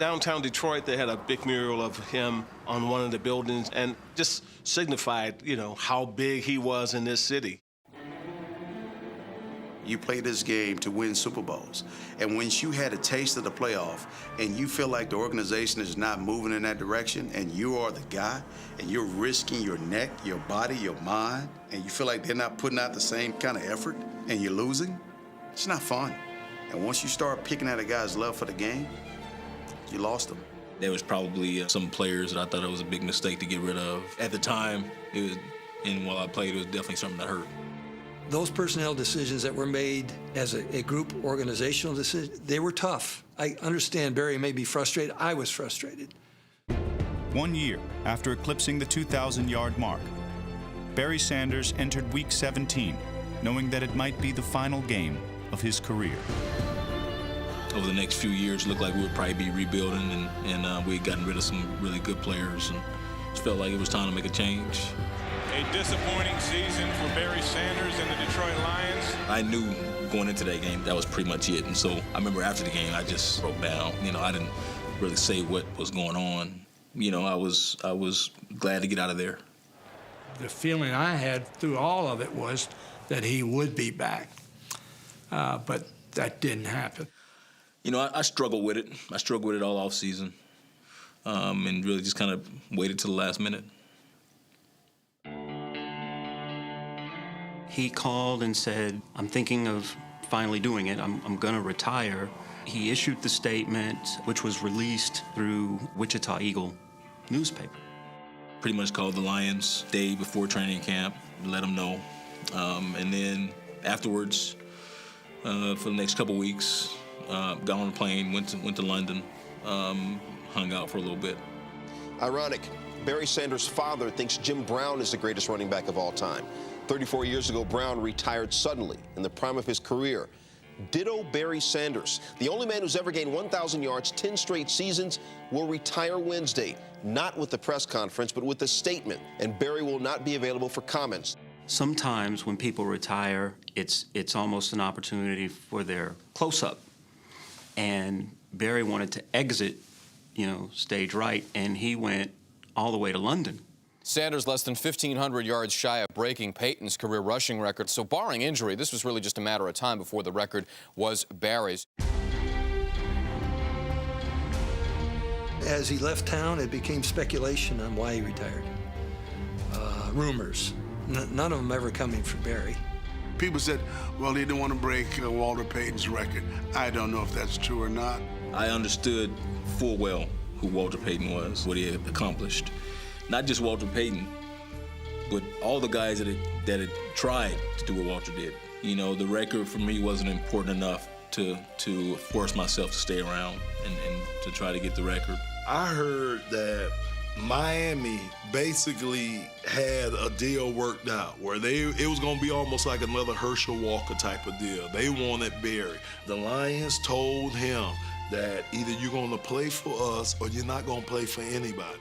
Downtown Detroit, they had a big mural of him on one of the buildings and just signified, how big he was in this city. You play this game to win Super Bowls. And once you had a taste of the playoff and you feel like the organization is not moving in that direction and you are the guy and you're risking your neck, your body, your mind, and you feel like they're not putting out the same kind of effort and you're losing, it's not fun. And once you start picking at a guy's love for the game, you lost him. There was probably some players that I thought it was a big mistake to get rid of. At the time, and while I played, it was definitely something that hurt. Those personnel decisions that were made as a group organizational decision, they were tough. I understand Barry may be frustrated. I was frustrated. 1 year after eclipsing the 2,000-yard mark, Barry Sanders entered Week 17, knowing that it might be the final game of his career. Over the next few years, it looked like we would probably be rebuilding, and we had gotten rid of some really good players, and it felt like it was time to make a change. A disappointing season for Barry Sanders and the Detroit Lions. I knew going into that game that was pretty much it, and so I remember after the game I just broke down. I didn't really say what was going on. I was glad to get out of there. The feeling I had through all of it was that he would be back, but that didn't happen. I struggled with it. I struggled with it all off season, and really just kind of waited till the last minute. He called and said, I'm thinking of finally doing it. I'm going to retire. He issued the statement, which was released through Wichita Eagle newspaper. Pretty much called the Lions day before training camp, let them know. And then afterwards, for the next couple weeks, got on a plane, went to London, hung out for a little bit. Ironic, Barry Sanders' father thinks Jim Brown is the greatest running back of all time. 34 years ago, Brown retired suddenly in the prime of his career. Ditto Barry Sanders, the only man who's ever gained 1,000 yards 10 straight seasons, will retire Wednesday, not with the press conference, but with a statement, and Barry will not be available for comments. Sometimes when people retire, it's almost an opportunity for their close-up. And Barry wanted to exit, stage right, and he went all the way to London. Sanders less than 1,500 yards shy of breaking Peyton's career rushing record. So barring injury, this was really just a matter of time before the record was Barry's. As he left town, it became speculation on why he retired. Rumors, none of them ever coming from Barry. People said, well, he didn't want to break Walter Payton's record. I don't know if that's true or not. I understood full well who Walter Payton was, what he had accomplished. Not just Walter Payton, but all the guys that had tried to do what Walter did. The record for me wasn't important enough to force myself to stay around and to try to get the record. I heard that Miami basically had a deal worked out where it was going to be almost like another Herschel Walker type of deal. They wanted Barry. The Lions told him that either you're going to play for us or you're not going to play for anybody.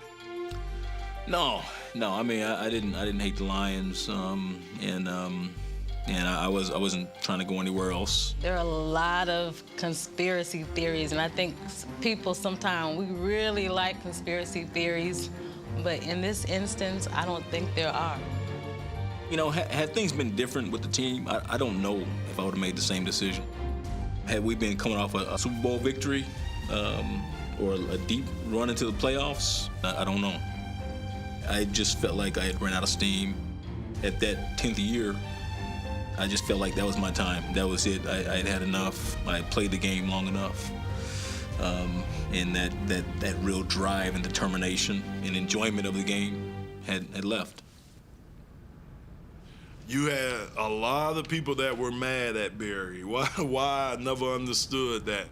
No. I mean, I didn't hate the Lions, and I wasn't trying to go anywhere else. There are a lot of conspiracy theories, and I think people sometimes we really like conspiracy theories, but in this instance, I don't think there are. Had things been different with the team, I don't know if I would have made the same decision. Had we been coming off a Super Bowl victory or a deep run into the playoffs, I don't know. I just felt like I had run out of steam. At that 10th year, I just felt like that was my time. That was it. I had had enough. I had played the game long enough. And that real drive and determination and enjoyment of the game had left. You had a lot of people that were mad at Barry. Why? I never understood that.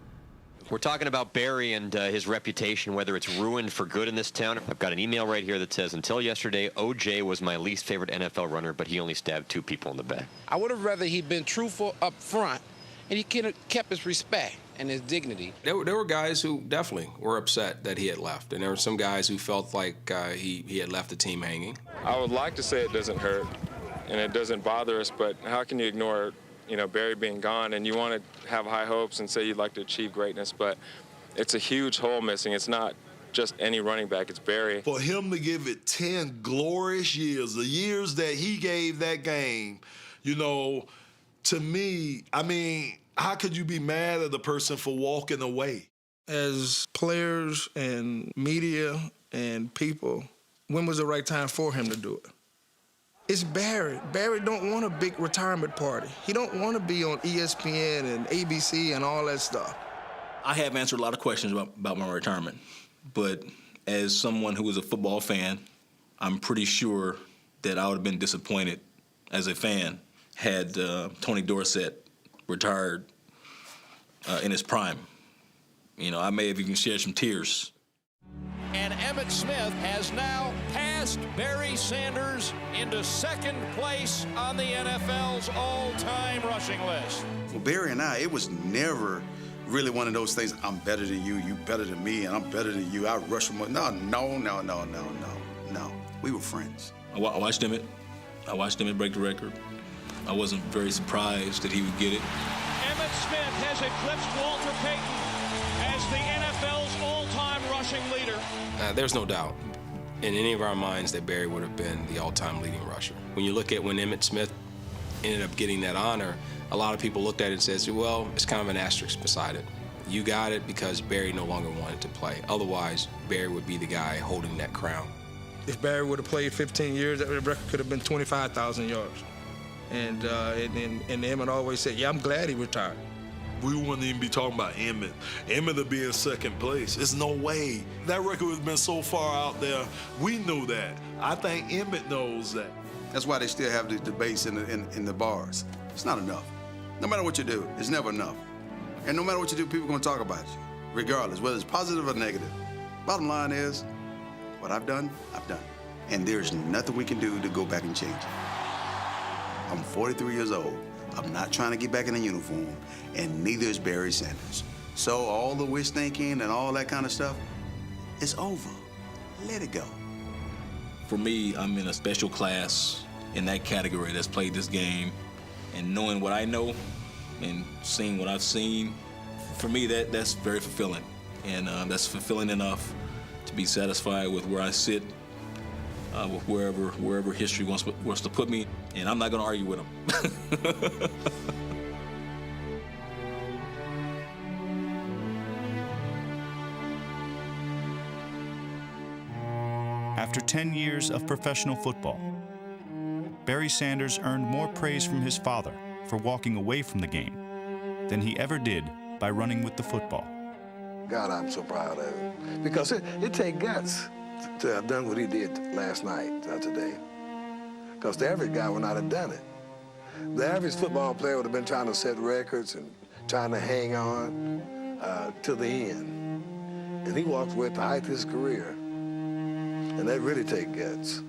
We're talking about Barry and his reputation, whether it's ruined for good in this town. I've got an email right here that says, until yesterday, O.J. was my least favorite NFL runner, but he only stabbed 2 people in the back. I would have rather he'd been truthful up front, and he could have kept his respect and his dignity. There were guys who definitely were upset that he had left, and there were some guys who felt like he had left the team hanging. I would like to say it doesn't hurt and it doesn't bother us, but how can you ignore Barry being gone, and you want to have high hopes and say you'd like to achieve greatness, but it's a huge hole missing. It's not just any running back, it's Barry. For him to give it 10 glorious years, the years that he gave that game, you know, to me, I mean, how could you be mad at the person for walking away? As players and media and people, when was the right time for him to do it? It's Barry. Barry don't want a big retirement party. He don't want to be on ESPN and ABC and all that stuff. I have answered a lot of questions about my retirement, but as someone who is a football fan, I'm pretty sure that I would have been disappointed as a fan had Tony Dorsett retired in his prime. You know, I may have even shed some tears. And Emmitt Smith has now passed Barry Sanders into second place on the NFL's all-time rushing list. Well, Barry and I, it was never really one of those things, I'm better than you, you better than me, and I'm better than you, I rush him. No. We were friends. I watched Emmitt. I watched Emmitt break the record. I wasn't very surprised that he would get it. Emmitt Smith has eclipsed Walter Payton as the NFL's all-time rushing leader. There's no doubt in any of our minds that Barry would have been the all-time leading rusher. When you look at when Emmitt Smith ended up getting that honor, a lot of people looked at it and says, well, it's kind of an asterisk beside it. You got it because Barry no longer wanted to play. Otherwise, Barry would be the guy holding that crown. If Barry would have played 15 years, that record could have been 25,000 yards. And Emmitt always said, yeah, I'm glad he retired. We wouldn't even be talking about Emmitt. Emmitt would be in second place. There's no way. That record has been so far out there. We knew that. I think Emmitt knows that. That's why they still have the debates in the bars. It's not enough. No matter what you do, it's never enough. And no matter what you do, people are going to talk about you, regardless, whether it's positive or negative. Bottom line is, what I've done, I've done. And there's nothing we can do to go back and change it. I'm 43 years old. I'm not trying to get back in a uniform, and neither is Barry Sanders. So all the wish thinking and all that kind of stuff, it's over. Let it go. For me, I'm in a special class in that category that's played this game. And knowing what I know and seeing what I've seen, for me, that's very fulfilling. And that's fulfilling enough to be satisfied with where I sit, with wherever history wants to put me. And I'm not going to argue with them. After 10 years of professional football, Barry Sanders earned more praise from his father for walking away from the game than he ever did by running with the football. God, I'm so proud of him. Because it takes guts to have done what he did last night, today. Because the average guy would not have done it. The average football player would have been trying to set records and trying to hang on to the end. And he walked away at the height of his career. And that really takes guts.